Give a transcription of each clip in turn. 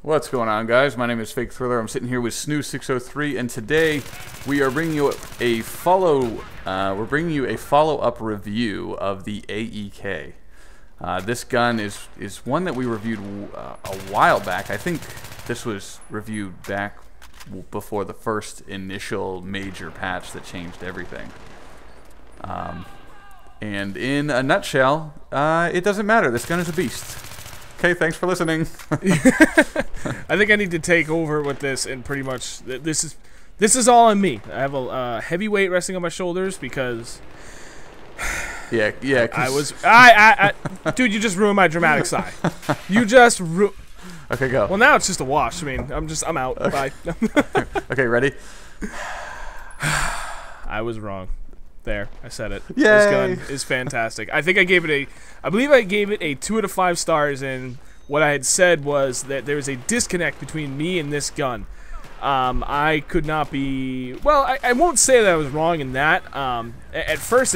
What's going on, guys? My name is fakethriller. I'm sitting here with Snoo603, and today we are bringing you a follow-up review of the AEK. This gun is one that we reviewed a while back. I think this was reviewed back before the first initial major patch that changed everything. And in a nutshell, it doesn't matter. This gun is a beast. Okay, thanks for listening. I think I need to take over with this, and pretty much this is all on me. I have a heavy weight resting on my shoulders because yeah. Dude, you just ruined my dramatic sigh. You just Okay, go. Well, now it's just a wash. I mean, I'm out. Okay. Bye. Okay, ready? I was wrong. There, I said it. Yay. This gun is fantastic. I think I believe I gave it a 2 out of 5 stars, and what I had said was that there was a disconnect between me and this gun. I could not be, well, I won't say that I was wrong in that. At first,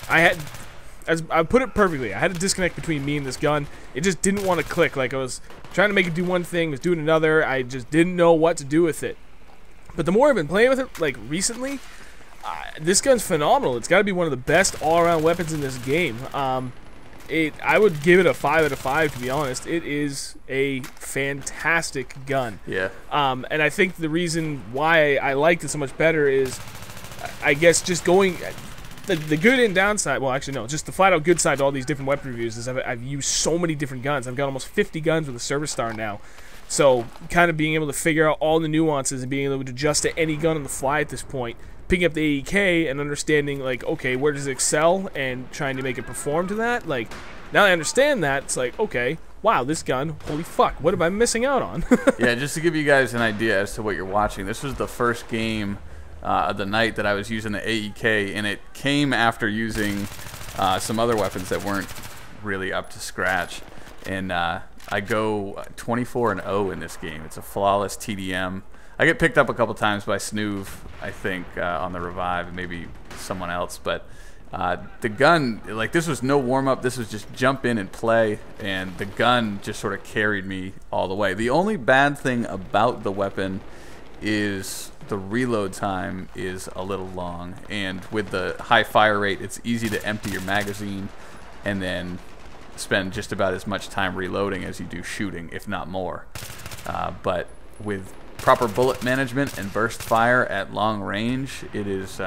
I put it perfectly. I had a disconnect between me and this gun. It just didn't want to click. Like, I was trying to make it do one thing, was doing another. I just didn't know what to do with it. But the more I've been playing with it, like, recently, this gun's phenomenal. It's got to be one of the best all-around weapons in this game. I would give it a 5 out of 5, to be honest. It is a fantastic gun. Yeah. And I think the reason why I liked it so much better is, I guess, just going the good and downside. Well, actually, no, just the flat-out good side to all these different weapon reviews is I've used so many different guns. I've got almost 50 guns with a service star now. So, kind of being able to figure out all the nuances and being able to adjust to any gun on the fly at this point. Picking up the AEK and understanding, like, okay, where does it excel, and trying to make it perform to that. Like, now I understand that, it's like, okay, wow, this gun, holy fuck, what am I missing out on? Yeah, just to give you guys an idea as to what you're watching, this was the first game of the night that I was using the AEK, and it came after using some other weapons that weren't really up to scratch. And I go 24-0 in this game. It's a flawless TDM. I get picked up a couple times by Snoov, I think, on the revive, and maybe someone else. But the gun, like, this was no warm-up. This was just jump in and play, and the gun just sort of carried me all the way. The only bad thing about the weapon is the reload time is a little long, and with the high fire rate, it's easy to empty your magazine and then spend just about as much time reloading as you do shooting, if not more. But with proper bullet management and burst fire at long range, it is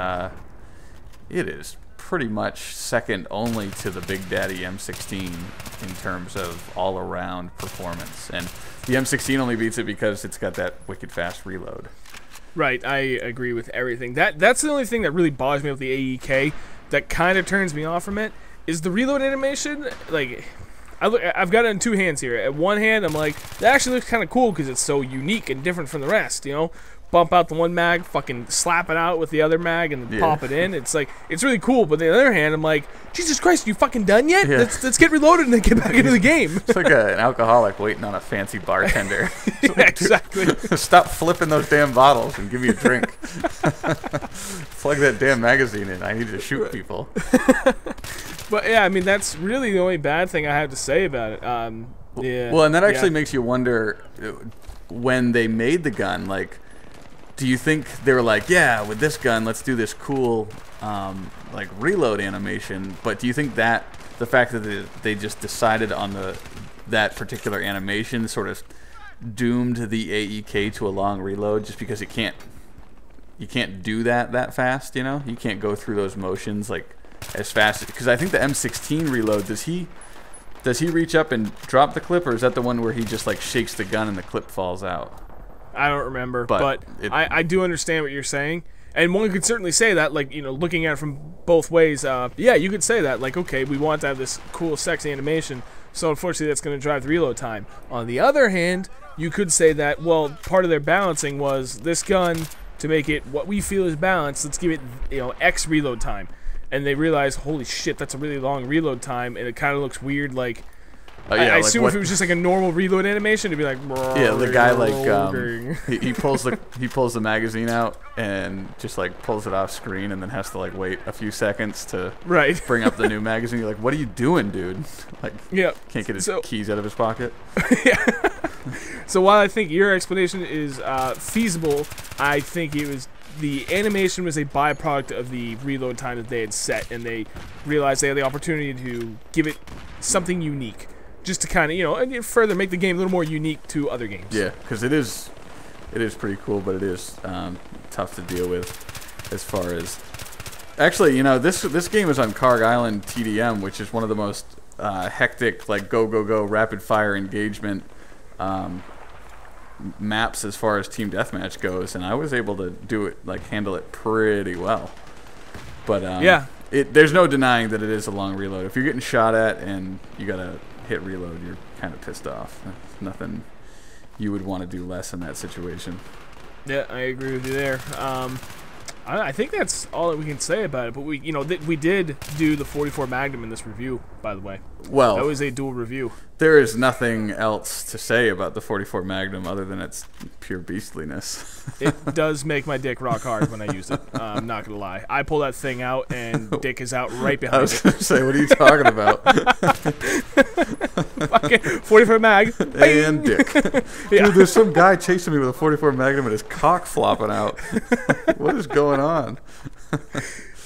pretty much second only to the Big Daddy M16 in terms of all-around performance. And the M16 only beats it because it's got that wicked fast reload. Right, I agree with everything. That's the only thing that really bothers me with the AEK that kind of turns me off from it, is the reload animation. Like, I've got it in 2 hands here. At one hand, I'm like, that actually looks kind of cool because it's so unique and different from the rest, you know? Bump out the one mag, fucking slap it out with the other mag, and then pop it in. It's like, it's really cool, but on the other hand, I'm like, Jesus Christ, you fucking done yet? Yeah. Let's get reloaded and then get back into the game. It's like an alcoholic waiting on a fancy bartender. Yeah, exactly. Stop flipping those damn bottles and give me a drink. Plug that damn magazine in. I need to shoot people. But yeah, I mean, that's really the only bad thing I have to say about it. Yeah. Well, and that actually makes you wonder, when they made the gun, like, do you think they were like, yeah, with this gun, let's do this cool, like, reload animation? But do you think that the fact that they just decided on that particular animation sort of doomed the AEK to a long reload just because you can't do that fast, you know? You can't go through those motions, like, as fast, because I think the M16 reload, does he reach up and drop the clip, or is that the one where he just, like, shakes the gun and the clip falls out? I don't remember, but I do understand what you're saying, and one could certainly say that, like, you know, looking at it from both ways. Yeah, you could say that, like, okay, we want to have this cool, sexy animation, so unfortunately that's going to drive the reload time. On the other hand, you could say that, well, part of their balancing was this gun, to make it what we feel is balanced, let's give it, you know, X reload time. And they realize, holy shit, that's a really long reload time, and it kind of looks weird, like, I assume if it was just like a normal reload animation, it'd be like. Yeah, the guy like he pulls the magazine out and just like pulls it off screen and then has to like wait a few seconds to bring up the new magazine. You're like, what are you doing, dude? Like, can't get his keys out of his pocket. Yeah. So while I think your explanation is feasible, I think it was. The animation was a byproduct of the reload time that they had set, and they realized they had the opportunity to give it something unique, just to kind of, and further make the game a little more unique to other games. Yeah, because it is pretty cool, but it is tough to deal with as far as... Actually, this game is on Karg Island TDM, which is one of the most hectic, like, go, rapid-fire engagement maps as far as team deathmatch goes, and I was able to do it, like, handle it pretty well. But there's no denying that it is a long reload. If you're getting shot at and you gotta hit reload, you're kind of pissed off. There's nothing you would want to do less in that situation. Yeah, I agree with you there. I think that's all that we can say about it. But we did do the 44 Magnum in this review, by the way. Well, that was a dual review. There is nothing else to say about the 44 Magnum other than its pure beastliness. It does make my dick rock hard when I use it. I'm not gonna lie. I pull that thing out and dick is out right behind it. I was gonna say, what are you talking about? Fucking 44 Mag and dick. Dude, there's some guy chasing me with a 44 Magnum and his cock flopping out. What is going on?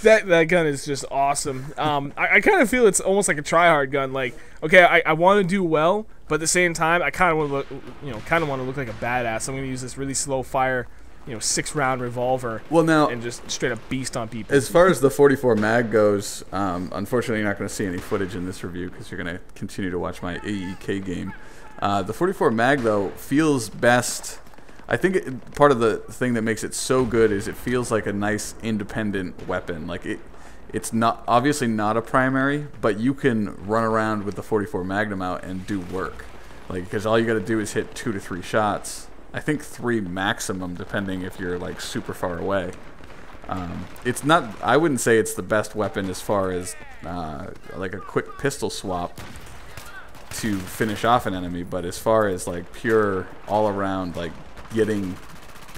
That gun is just awesome. I kind of feel it's almost like a try-hard gun. Like, okay, I want to do well, but at the same time, I kind of want to look, look like a badass. I'm going to use this really slow fire, 6-round revolver. Well, now, and just straight up beast on people. As far as the 44 mag goes, unfortunately, you're not going to see any footage in this review because you're going to continue to watch my AEK game. The 44 mag though feels best. I think part of the thing that makes it so good is it feels like a nice independent weapon. Like it's not obviously not a primary, but you can run around with the 44 Magnum out and do work. Like, because all you got to do is hit 2 to 3 shots. I think 3 maximum, depending if you're like super far away. It's not. I wouldn't say it's the best weapon as far as like a quick pistol swap to finish off an enemy, but as far as like pure all around like getting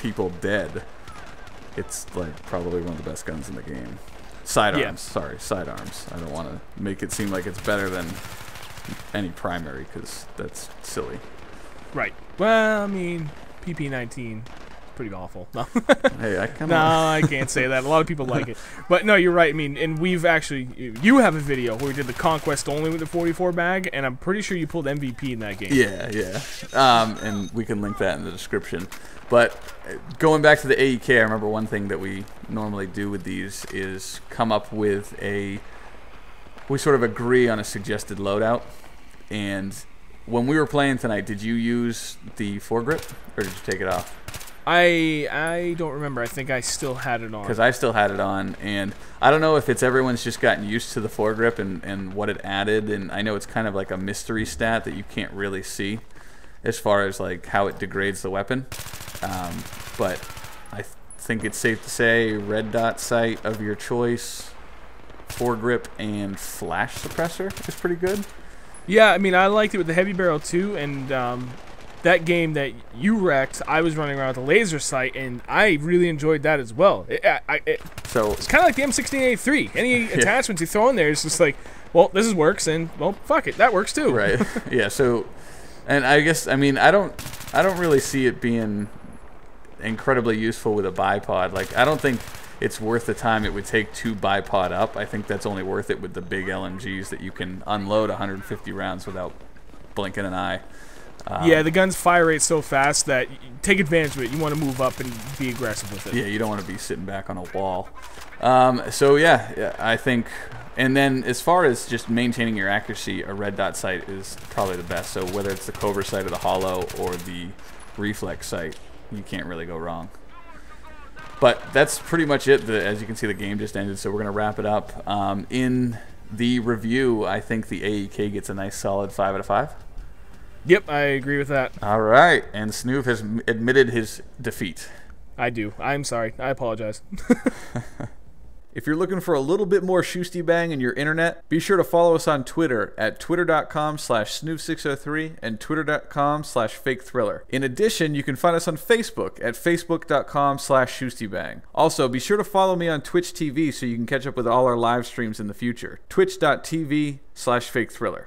people dead, it's like probably one of the best guns in the game. Sidearms, sorry, sidearms. I don't want to make it seem like it's better than any primary because that's silly. Right. Well, I mean, PP-19, pretty awful. No. Hey, I can't say that. A lot of people like it, but no, you're right. I mean, and we've actually, you have a video where we did the Conquest only with the 44 mag, and I'm pretty sure you pulled MVP in that game. Yeah. And we can link that in the description. But going back to the AEK, I remember one thing that we normally do with these is come up with we sort of agree on a suggested loadout. And when we were playing tonight, did you use the foregrip or did you take it off? I don't remember. I think I still had it on. Because I still had it on, and I don't know if it's everyone's just gotten used to the foregrip and what it added, and I know it's kind of like a mystery stat that you can't really see as far as like how it degrades the weapon. But I think it's safe to say red dot sight of your choice, foregrip, and flash suppressor is pretty good. Yeah, I mean, I liked it with the heavy barrel too, and that game that you wrecked, I was running around with a laser sight, and I really enjoyed that as well. So it's kind of like the M16A3. Any attachments you throw in there, it's just like, well, this works, and well, fuck it, that works too. Right. Yeah. So, and I guess I mean I don't really see it being incredibly useful with a bipod. Like I don't think it's worth the time it would take to bipod up. I think that's only worth it with the big LMGs that you can unload 150 rounds without blinking an eye. Yeah, the gun's fire rate so fast that take advantage of it. You want to move up and be aggressive with it. Yeah, you don't want to be sitting back on a wall. So yeah, I think, and then as far as just maintaining your accuracy, a red dot sight is probably the best. So whether it's the Cobra sight or the Hollow or the Reflex sight, you can't really go wrong. But that's pretty much it. As you can see, the game just ended, so we're going to wrap it up. In the review, I think the AEK gets a nice solid 5 out of 5. Yep, I agree with that. All right, and Snoop has admitted his defeat. I do. I'm sorry. I apologize. If you're looking for a little bit more Shustybang in your internet, be sure to follow us on Twitter at twitter.com/snoop603 and twitter.com/fakethriller. In addition, you can find us on Facebook at facebook.com/Shustybang. Also, be sure to follow me on Twitch TV so you can catch up with all our live streams in the future. twitch.tv/fakethriller.